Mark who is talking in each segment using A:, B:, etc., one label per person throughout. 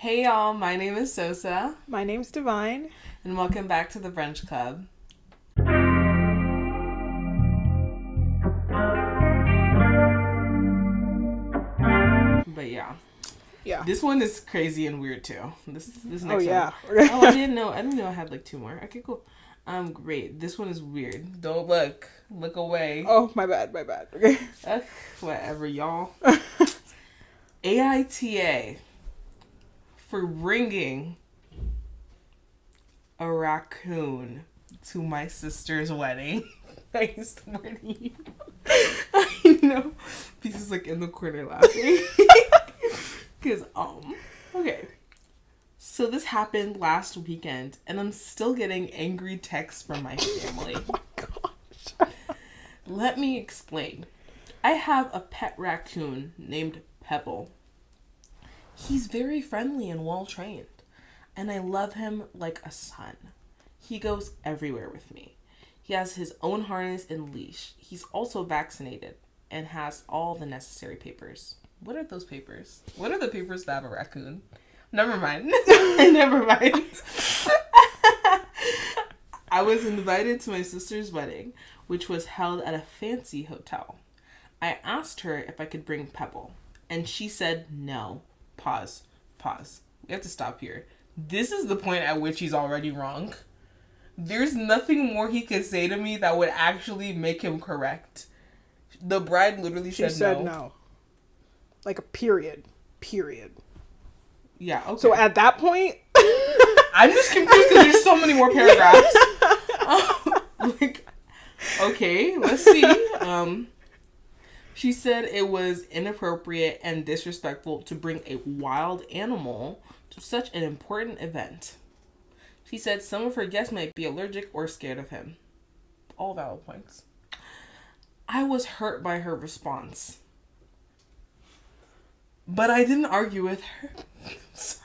A: Hey y'all, my name is Sosa,
B: My name's Divine.
A: and welcome back to the Brunch Club. But
B: Yeah.
A: this one is crazy and weird too. This next
B: Oh, yeah.
A: one. Oh, I didn't know. I didn't know I had like two more. Okay, cool. Great. This one is weird. Don't look. Look away.
B: Oh, my bad. Okay.
A: Ugh, whatever, y'all. AITA for bringing a raccoon to my sister's wedding. I used the word you. I know. Pieces like in the corner laughing. Because, okay. So this happened last weekend, and I'm still getting angry texts from my family.
B: Oh, my gosh.
A: Let me explain. I have a pet raccoon named Pebble. He's very friendly and well trained, and I love him like a son. He goes everywhere with me. He has his own harness and leash. He's also vaccinated and has all the necessary papers. What are those papers? What are the papers to have a raccoon? Never mind. Never mind. I was invited to my sister's wedding, which was held at a fancy hotel. I asked her if I could bring Pebble, and she said no. Pause. We have to stop here. This is the point at which he's already wrong. There's nothing more he could say to me that would actually make him correct. The bride literally
B: She said no. Like a period.
A: Yeah, okay.
B: So at that point...
A: I'm just confused because there's so many more paragraphs. Okay, let's see. She said it was inappropriate and disrespectful to bring a wild animal to such an important event. She said some of her guests might be allergic or scared of him. All valid points. I was hurt by her response. But I didn't argue with her. Sorry.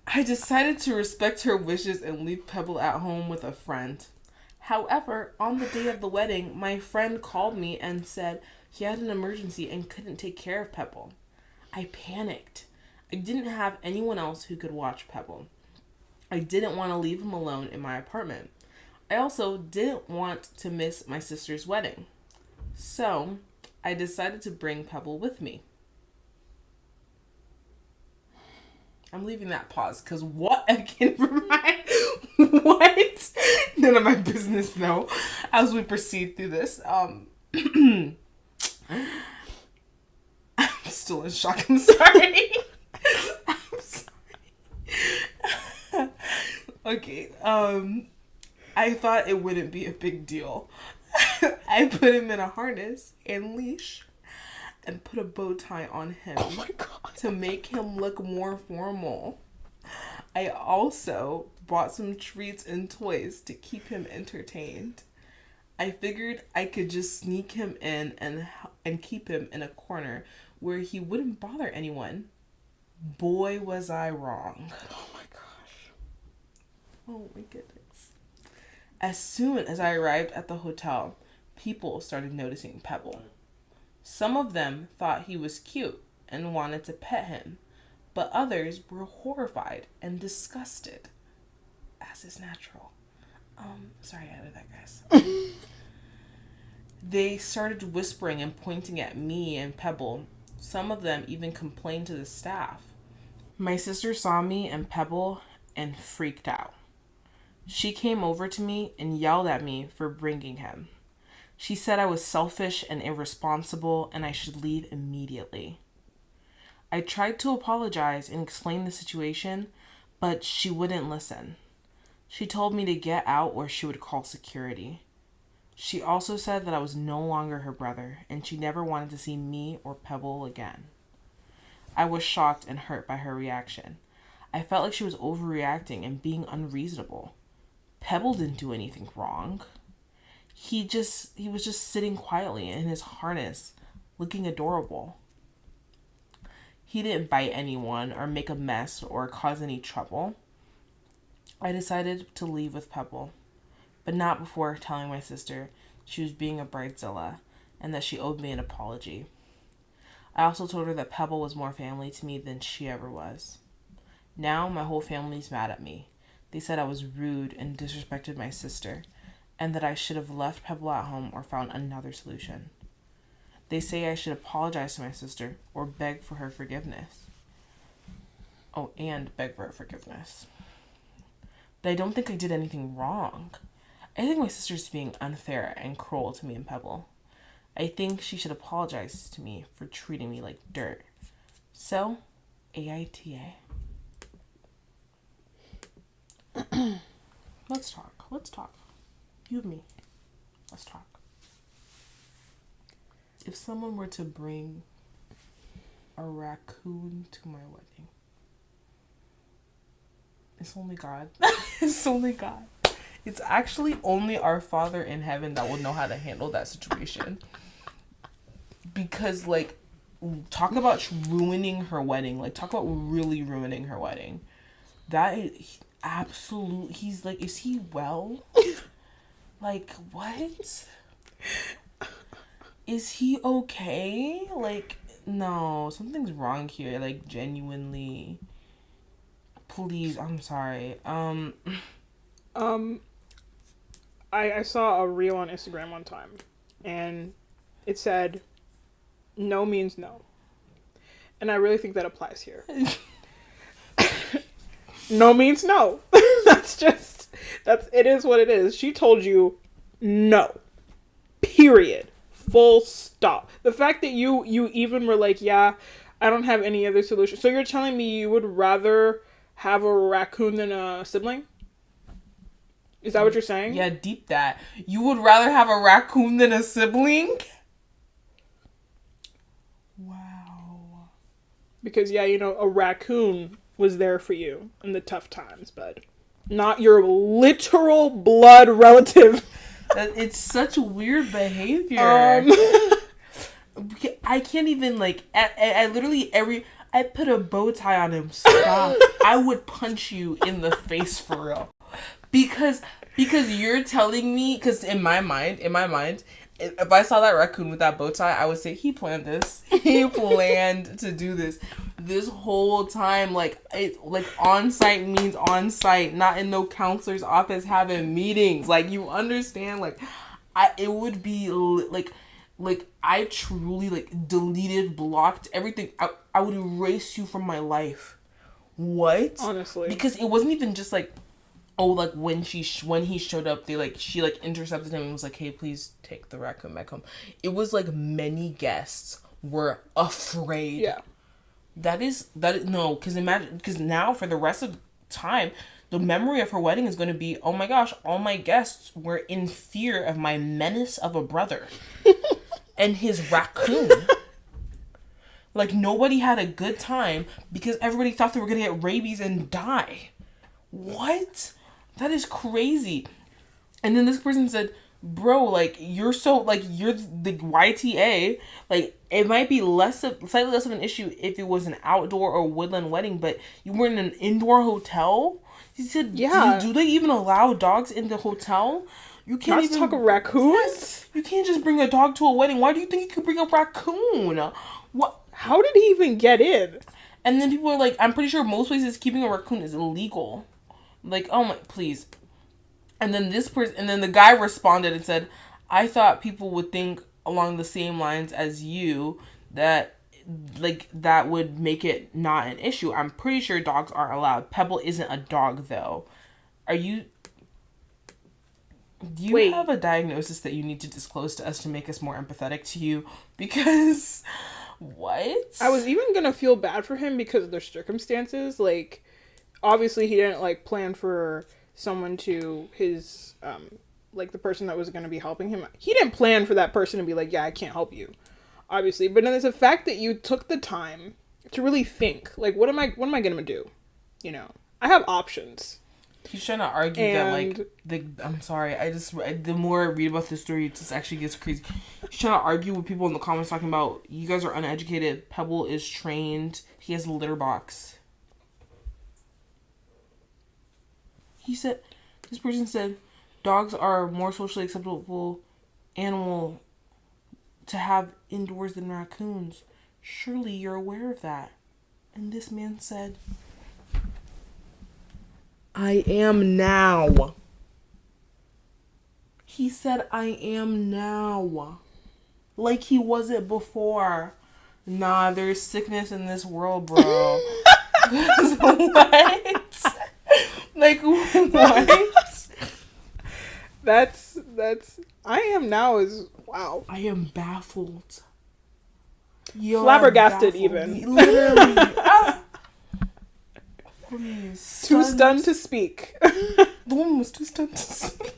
A: I decided to respect her wishes and leave Pebble at home with a friend. However, on the day of the wedding, my friend called me and said he had an emergency and couldn't take care of Pebble. I panicked. I didn't have anyone else who could watch Pebble. I didn't want to leave him alone in my apartment. I also didn't want to miss my sister's wedding. So, I decided to bring Pebble with me. I'm leaving that pause because what again for my what? None of my business though. As we proceed through this, I'm still in shock. I'm sorry. I'm sorry. Okay. I thought it wouldn't be a big deal. I put him in a harness and leash and put a bow tie on him.
B: Oh my God.
A: To make him look more formal. I also bought some treats and toys to keep him entertained. I figured I could just sneak him in and keep him in a corner where he wouldn't bother anyone. Boy, was I wrong.
B: Oh my gosh.
A: Oh my goodness. As soon as I arrived at the hotel, people started noticing Pebble. Some of them thought he was cute and wanted to pet him, but others were horrified and disgusted, as is natural. Sorry I added that, guys. They started whispering and pointing at me and Pebble. Some of them even complained to the staff. My sister saw me and Pebble and freaked out. She came over to me and yelled at me for bringing him. She said I was selfish and irresponsible and I should leave immediately. I tried to apologize and explain the situation, but she wouldn't listen. She told me to get out or she would call security. She also said that I was no longer her brother and she never wanted to see me or Pebble again. I was shocked and hurt by her reaction. I felt like she was overreacting and being unreasonable. Pebble didn't do anything wrong. He was just sitting quietly in his harness, looking adorable. He didn't bite anyone or make a mess or cause any trouble. I decided to leave with Pebble, but not before telling my sister she was being a bridezilla and that she owed me an apology. I also told her that Pebble was more family to me than she ever was. Now my whole family's mad at me. They said I was rude and disrespected my sister, and that I should have left Pebble at home or found another solution. They say I should apologize to my sister or beg for her forgiveness. Oh, and beg for her forgiveness. But I don't think I did anything wrong. I think my sister's being unfair and cruel to me and Pebble. I think she should apologize to me for treating me like dirt. So, AITA. Let's talk. Let's talk. You and me. Let's talk. If someone were to bring a raccoon to my wedding, it's only God. It's only God. It's actually only our Father in heaven that will know how to handle that situation. Because, like, talk about ruining her wedding. Like, talk about really ruining her wedding. That is absolute. He's like, is he well? Like, what? Is he okay? Like, no, something's wrong here. Like, genuinely. Please, I'm sorry.
B: I saw a reel on Instagram one time, and it said, "No means no," and I really think that applies here. No means no. It is what it is. She told you no. Period. Full stop. The fact that you even were like, yeah, I don't have any other solution. So you're telling me you would rather have a raccoon than a sibling? Is that what you're saying?
A: Yeah, deep that. You would rather have a raccoon than a sibling? Wow.
B: Because, yeah, you know, a raccoon was there for you in the tough times, but not your literal blood relative.
A: It's such weird behavior. I can't even, like, I literally I put a bow tie on him. Stop. I would punch you in the face for real. Because you're telling me, because in my mind, if I saw that raccoon with that bow tie, I would say, he planned this. He planned to do this. This whole time, like, on-site means on-site, not in no counselor's office having meetings. Like, you understand? Like, it would be, like, I truly, like, deleted, blocked everything. I would erase you from my life. What?
B: Honestly.
A: Because it wasn't even just, like, oh, like, when he showed up, she intercepted him and was like, hey, please take the raccoon back home. It was, like, many guests were afraid.
B: Yeah.
A: That is, no, because now for the rest of time, the memory of her wedding is going to be, oh my gosh, all my guests were in fear of my menace of a brother and his raccoon. Like, nobody had a good time because everybody thought they were going to get rabies and die. What? That is crazy. And then this person said, bro, like, you're the YTA. Like, it might be slightly less of an issue if it was an outdoor or woodland wedding, but you were in an indoor hotel? He said, yeah. Do they even allow dogs in the hotel? You can't
B: even talk of raccoons?
A: Yes, you can't just bring a dog to a wedding. Why do you think you could bring a raccoon? What?
B: How did he even get in?
A: And then people are like, I'm pretty sure most places keeping a raccoon is illegal. Like, oh my, please. And then the guy responded and said, I thought people would think along the same lines as you, that, like, that would make it not an issue. I'm pretty sure dogs aren't allowed. Pebble isn't a dog, though. Do you have a diagnosis that you need to disclose to us to make us more empathetic to you? Because, what?
B: I was even gonna feel bad for him because of their circumstances. Like, obviously he didn't, like, plan for someone to his, like, the person that was going to be helping him. He didn't plan for that person to be like, yeah, I can't help you, obviously. But then there's the fact that you took the time to really think, like, what am I going to do? You know, I have options.
A: He's trying to argue that, like, I'm sorry, the more I read about this story, it just actually gets crazy. He's trying to argue with people in the comments talking about, you guys are uneducated, Pebble is trained, he has a litter box. This person said, dogs are more socially acceptable animal to have indoors than raccoons. Surely you're aware of that. And this man said, I am now. He said, I am now. Like he wasn't before. Nah, there's sickness in this world, bro. What? Like, what?
B: That's I am now is wow.
A: I am baffled. Yo,
B: Flabbergasted,
A: I'm
B: even.
A: Literally. Please.
B: Too stunned to speak.
A: The woman was too stunned to speak.